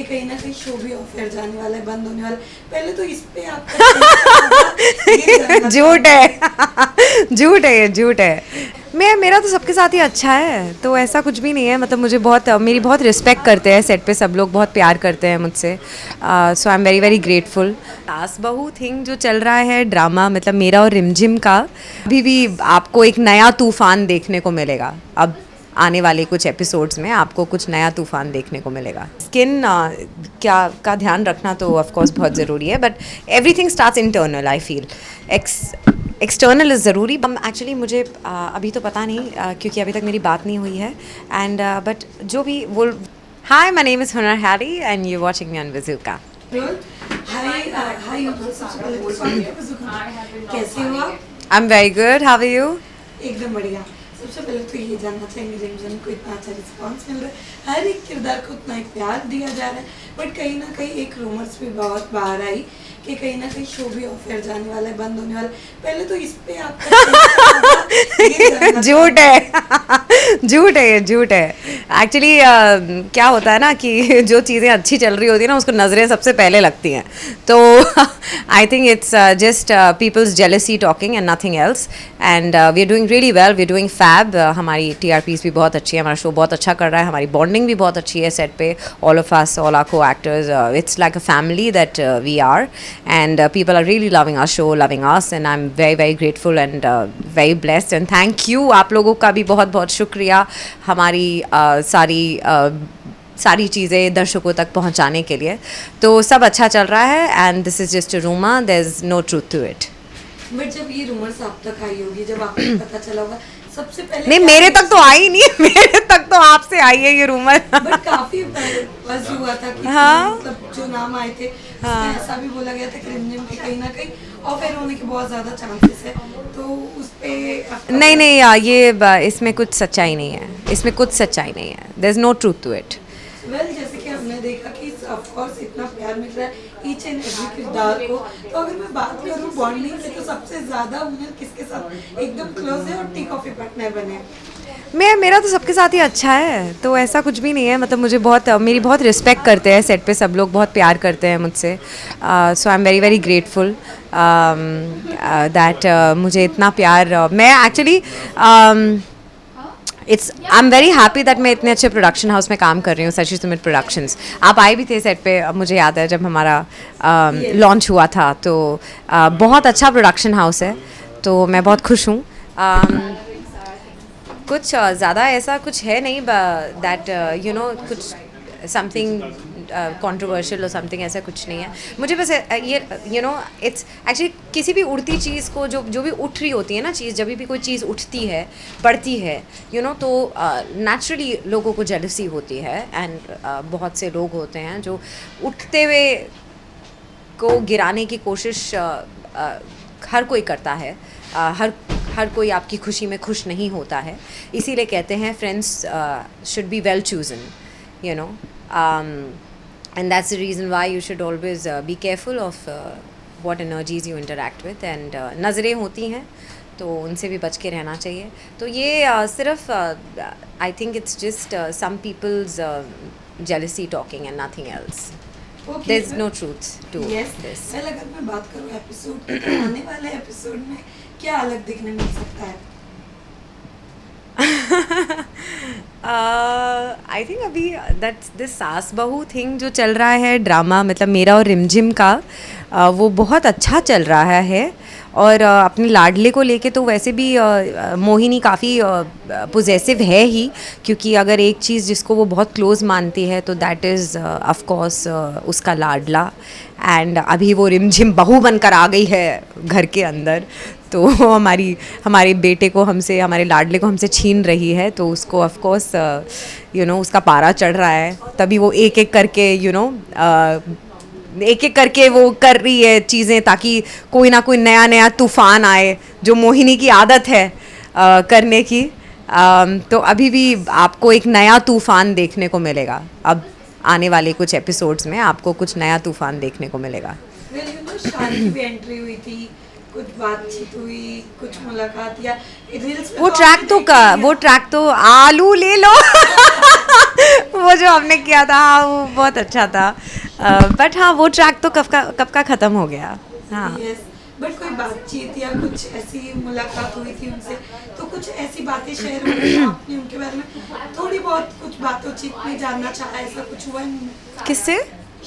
कि कहीं ना कहीं शो भी ऑफ एयर जाने वाला है, बंद होने वाला है। पहले तो इस पे आपका झूठ है झूठ है, ये झूठ है। मेरा तो सबके साथ ही अच्छा है, तो ऐसा कुछ भी नहीं है। मतलब मुझे बहुत मेरी बहुत रिस्पेक्ट करते हैं सेट पे, सब लोग बहुत प्यार करते हैं मुझसे। So I am very very grateful. Saas bahu thing जो चल रहा है ड्रामा, मतलब मेरा और रिमझिम का, अभी भी आपको एक नया तूफान देखने को मिलेगा। अब आने वाले कुछ एपिसोड्स में आपको कुछ नया तूफान देखने को मिलेगा। स्किन क्या का ध्यान रखना तो ऑफ कोर्स बहुत ज़रूरी है, but everything starts internal. I feel external is ज़रूरी। एक्चुअली मुझे अभी तो पता नहीं, क्योंकि अभी तक मेरी बात नहीं हुई है। एंड बट जो भी वो, hi my name is Hunar Harry and you watching me on विजुका। हाय हाय सबसे पहले तो स्वागत है बजुका। कैसे हो आप? I am very good, how are you? एकदम बढ़िया। सबसे पहले तो ये जानना चाहेंगे रिमझिम को इतना अच्छा रिस्पांस मिल रहा है, हर एक किरदार को उतना एक प्यार दिया जा रहा है, बट कहीं ना कहीं एक रूमर्स भी बहुत बाहर आई कि कहीं ना कहीं शो भी ऑफ एयर जाने वाला है, बंद होने वाला है। पहले तो इस पे आपका झूठ है झूठ है, ये झूठ है। एक्चुअली क्या होता है ना कि जो चीज़ें अच्छी चल रही होती है ना, उसको नज़रें सबसे पहले लगती हैं। तो I think it's just people's jealousy talking and nothing else. And we are doing really well, we are doing fab. हमारी TRPs भी बहुत अच्छी है, हमारा शो बहुत अच्छा कर रहा है, हमारी बॉन्डिंग भी बहुत अच्छी है सेट पे। All of us, all are co actors, it's like a family that we are, and people are really loving our show, loving us, and I am very very grateful and very blessed. And thank you आप लोगों का भी बहुत बहुत शुक्रिया हमारी सारी चीज़ें दर्शकों तक पहुंचाने के लिए। तो सब अच्छा चल रहा है, and this is just a rumour, there is no truth to it. But जब ये रूमर्स आप तक आई होगी, जब आपको पता चला होगा, सबसे पहले नहीं, मेरे तक तो आई नहीं है, मेरे तक तो आपसे आई है ये रूमर। बट काफी बस हुआ था कि हाँ। मतलब जो नाम आए थे उसमें ऐसा भी बोला गया था कि रिमझिम के कहीं ना कहीं ऑफ एयर होने के बहुत ज्यादा चांसेस है, तो उस पे नहीं नहीं, इसमें कुछ सच्चाई नहीं है, इसमें कुछ सच्चाई नहीं है। There is no truth to it. Well जैसे कि हमने देखा कि ऑफ कोर्स इतना प्यार मिल रहा है ईच एंड एवरी किरदार को, तो अगर मैं बात करूँ बॉन्डिंग की, तो सबसे ज्यादा उन्हें किसके साथ एकदम क्लोज है और टी कॉफी पार्टनर बने? मेरा तो सबके साथ ही अच्छा है, तो ऐसा कुछ भी नहीं है। मतलब मुझे मेरी बहुत रिस्पेक्ट करते हैं सेट पे, सब लोग बहुत प्यार करते हैं मुझसे। So I am very very grateful that मुझे इतना प्यार मैं actually I am very happy that मैं इतने अच्छे प्रोडक्शन हाउस में काम कर रही हूँ, शशि सुमित प्रोडक्शंस। आप आए भी थे सेट पे, अब मुझे याद है जब हमारा लॉन्च हुआ था। तो बहुत अच्छा प्रोडक्शन हाउस है, तो मैं बहुत खुश हूँ। कुछ ज़्यादा ऐसा कुछ है नहीं दैट यू नो कुछ समथिंग कंट्रोवर्शियल और समथिंग, ऐसा कुछ नहीं है। मुझे बस ये इट्स एक्चुअली किसी भी उड़ती चीज़ को, जो भी उठ रही होती है ना चीज़, जब भी कोई चीज़ उठती है, बढ़ती है, तो नेचुरली लोगों को जेलसी होती है। एंड बहुत से लोग होते हैं जो उठते हुए को गिराने की कोशिश हर कोई करता है। हर कोई आपकी खुशी में खुश नहीं होता है। इसीलिए कहते हैं friends should be well chosen, and that's the reason why you should always be careful of what energies you interact with, and नज़रें होती हैं तो उनसे भी बच के रहना चाहिए। तो ये सिर्फ आई think it's just some people's jealousy talking and nothing else. There's no truth to this. अगर मैं बात करूँ एपिसोड की, तो आने वाले एपिसोड में क्या अलग दिखने मिल सकता है? आई थिंक अभी दैट्स दिस सास बहू थिंग जो चल रहा है ड्रामा, मतलब मेरा और रिमझिम का, वो बहुत अच्छा चल रहा है। और अपने लाडले को लेके तो वैसे भी मोहिनी काफ़ी पोजेसिव है ही, क्योंकि अगर एक चीज़ जिसको वो बहुत क्लोज मानती है तो दैट इज़ ऑफ कोर्स उसका लाडला। एंड अभी वो रिमझिम बहू बनकर आ गई है घर के अंदर, तो हमारे बेटे को हमसे, हमारे लाडले को हमसे छीन रही है। तो उसको ऑफ कोर्स उसका पारा चढ़ रहा है, तभी वो एक एक करके वो कर रही है चीज़ें, ताकि कोई ना कोई नया नया तूफ़ान आए, जो मोहिनी की आदत है करने की। तो अभी भी आपको एक नया तूफ़ान देखने को मिलेगा। अब आने वाले कुछ एपिसोड्स में आपको कुछ नया तूफ़ान देखने को मिलेगा। शान की भी एंट्री हुई थी, कुछ बातचीत हुई, कुछ मुलाकात, या रील्स वो ट्रैक तो आलू ले लो वो जो हमने किया था हाँ, वो बहुत अच्छा था, बट हाँ वो ट्रैक तो कब का ख़त्म हो गया. हाँ. यस, बट कोई बातचीत या कुछ ऐसी मुलाकात हुई थी उनसे, तो कुछ ऐसी बातें शेयर हुई आपने उनके बारे में, थोड़ी बहुत कुछ बातचीत में जानना चाहा, ऐसा कुछ हुआ नहीं? किससे?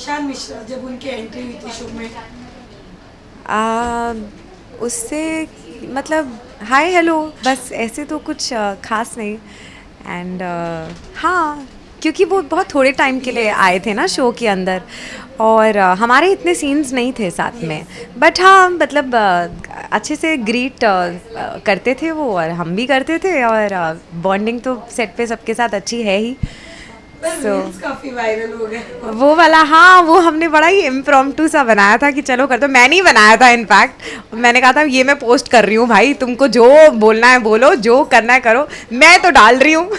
शान मिश्रा जब उनकी एंट्री हुई थी शो में. उससे मतलब हाय हेलो बस, ऐसे तो कुछ खास नहीं. एंड हाँ, क्योंकि वो बहुत थोड़े टाइम के लिए आए थे ना शो के अंदर, और हमारे इतने सीन्स नहीं थे साथ में. बट हाँ मतलब अच्छे से ग्रीट करते थे वो, और हम भी करते थे, और बॉन्डिंग तो सेट पे सबके साथ अच्छी है ही. पर So- रील्स काफी वायरल हो गए. वो वाला हाँ, वो हमने बड़ा ही इम्प्रॉम्प्टू सा बनाया था कि चलो कर दो. मैंने ही बनाया था इनफैक्ट. मैंने कहा था ये मैं पोस्ट कर रही हूँ भाई, तुमको जो बोलना है बोलो, जो करना है करो, मैं तो डाल रही हूँ.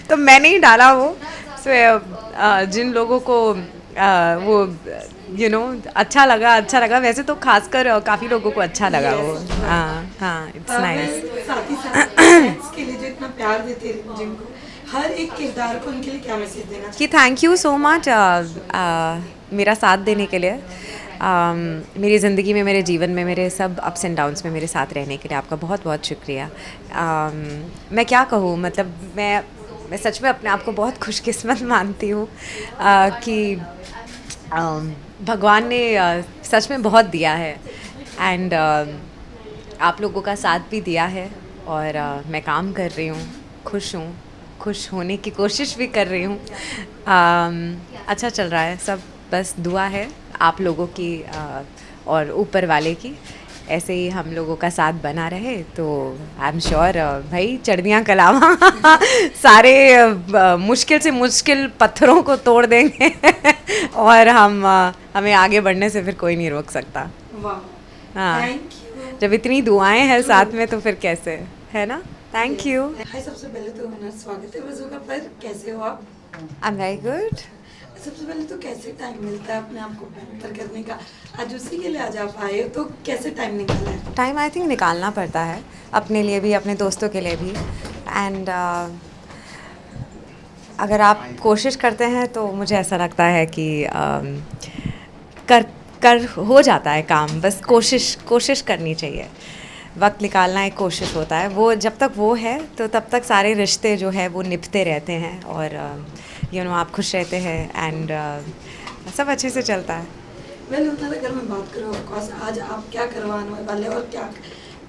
तो मैंने ही डाला वो. जिन लोगों को वो अच्छा लगा वैसे तो खासकर काफ़ी लोगों को अच्छा लगा वो. हाँ हाँ, इट्स नाइस. साथ ही साथ fans के लिए जो इतना प्यार देते हैं जिनको, हर एक किरदार को उनके लिए क्या मैसेज देना कि थैंक यू सो मच मेरा साथ देने के लिए. मेरी ज़िंदगी में, मेरे जीवन में, मेरे सब अप्स एंड डाउन्स में मेरे साथ रहने के लिए आपका बहुत बहुत शुक्रिया. मैं क्या कहूँ, मतलब मैं सच में अपने आप को बहुत खुशकिस्मत मानती हूँ कि भगवान ने सच में बहुत दिया है. एंड आप लोगों का साथ भी दिया है, और मैं काम कर रही हूँ, खुश होने की कोशिश भी कर रही हूँ. अच्छा चल रहा है सब, बस दुआ है आप लोगों की और ऊपर वाले की. ऐसे ही हम लोगों का साथ बना रहे तो आई एम श्योर भाई चढ़दियाँ कलावा सारे मुश्किल से मुश्किल पत्थरों को तोड़ देंगे. और हमें आगे बढ़ने से फिर कोई नहीं रोक सकता. वाह, हाँ, थैंक यू. जब इतनी दुआएं हैं साथ में तो फिर कैसे, है ना. Thank you. हाय, सबसे पहले तो हमारा स्वागत है बजूका पर. कैसे हो आप? I am very good. सबसे पहले तो कैसे टाइम मिलता है अपने आप को बेहतर करने का? आज उसी के लिए आज आप आए हो, तो कैसे टाइम निकाला है? टाइम आई थिंक निकालना पड़ता है, अपने लिए भी, अपने दोस्तों के लिए भी. एंड अगर आप कोशिश करते हैं तो मुझे ऐसा लगता है कि कर हो जाता है काम. बस कोशिश करनी चाहिए. वक्त निकालना एक कोशिश होता है, वो जब तक वो है तो तब तक सारे रिश्ते जो है वो निभते रहते हैं, और आप खुश रहते हैं, एंड सब अच्छे से चलता है. वेल, अगर मैं बात करूँ ऑफकोर्स आज आप क्या करवाने वाले हो और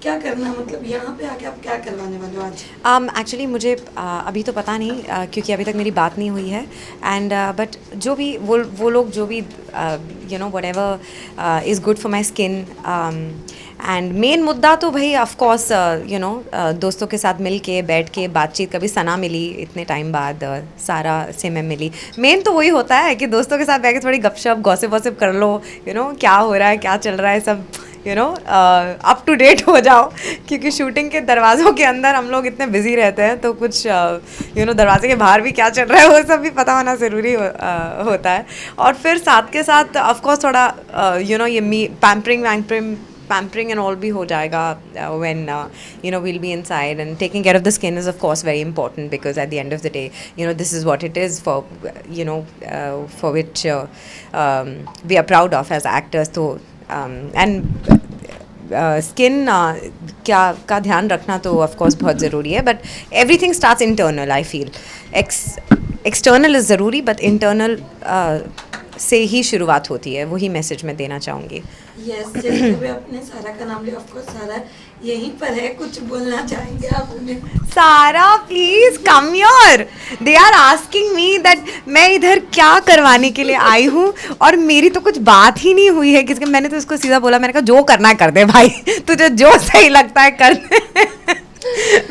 क्या करना, मतलब यहाँ पे आके आप क्या करवाने वाले हो आज? एक्चुअली मुझे अभी तो पता नहीं, क्योंकि अभी तक मेरी बात नहीं हुई है. एंड बट जो भी वो लोग जो भी whatever is good for my skin. And main मुद्दा तो भाई ऑफ कोर्स दोस्तों के साथ मिल के बैठ के बातचीत. कभी सना मिली इतने टाइम बाद, सारा से मैं मिली. मेन तो वही होता है कि दोस्तों के साथ बैठ के थोड़ी गपशप गॉसिप वॉसिप कर लो, क्या हो रहा है, क्या चल रहा है, सब अप टू डेट हो जाओ. क्योंकि शूटिंग के दरवाज़ों के अंदर हम लोग इतने बिजी रहते हैं, तो कुछ दरवाजे के बाहर भी क्या चल रहा है वो सब भी पता होना ज़रूरी होता है. और फिर साथ के साथ ऑफ कोर्स थोड़ा ये पैम्परिंग एंड ऑल भी हो जाएगा when we'll be inside. And taking care of the skin is of course very important, because at the end of the day this is what it is for for which we are proud of as actors. So and skin का ध्यान रखना तो of course बहुत ज़रूरी है. But everything starts internal. I feel external is ज़रूरी, but internal से ही शुरुआत होती है. वही मैसेज मैं देना चाहूँगी. यस, जैसे भी आपने सारा का नाम लिया, ऑफ कोर्स सारा यहीं पर है, कुछ बोलना चाहेंगे आप उन्हें? Sara please come your. They are asking me that मैं इधर क्या करवाने के लिए आई हूँ, और मेरी तो कुछ बात ही नहीं हुई है किसके. मैंने तो उसको सीधा बोला, मैंने कहा जो करना है कर दे भाई, तुझे जो सही लगता है कर दे.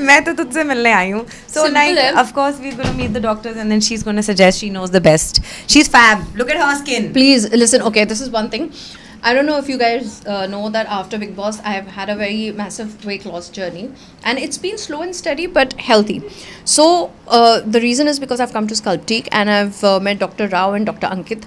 मैं तो तुझसे मिलने आई हूँ. So like of course we're going to meet the doctors, and then she's going to suggest, she knows the best. She's fab. Look at her skin. Please listen. Okay, this is one thing. I don't know if you guys know that after Big Boss, I have had a very massive weight loss journey, and it's been slow and steady but healthy. So the reason is because I've come to Sculptique, and I've met Dr. Rao and Dr. Ankit.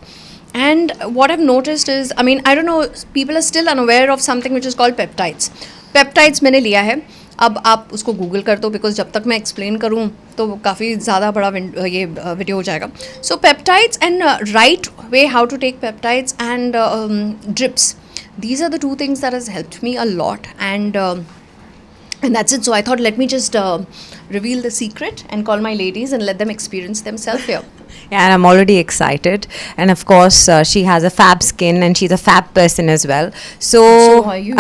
And what I've noticed is, I mean, I don't know, people are still unaware of something which is called peptides. Peptides मैंने लिया है. अब आप उसको Google कर दो, because जब तक मैं एक्सप्लेन करूँ तो काफ़ी ज़्यादा बड़ा ये वीडियो हो जाएगा. So peptides and right way how to take peptides and drips, these are the two things that has helped me a lot, and that's it. So I thought, let me just reveal the secret and call my ladies and let them experience themselves here. Yeah, and I'm already excited. And of course, she has a fab skin and she's a fab person as well. So are you.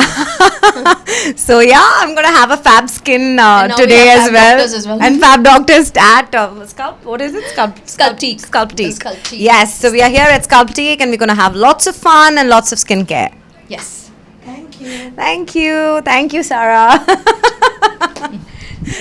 so yeah, I'm gonna have a fab skin now we today have as fab well. doctors as well. And fab doctors at Sculpt. What is it? Sculptique. Sculptique. Sculptique. Yes. So we are here at Sculptique, and we're gonna have lots of fun and lots of skincare. Yes. Thank you. Thank you. Thank you, Sarah.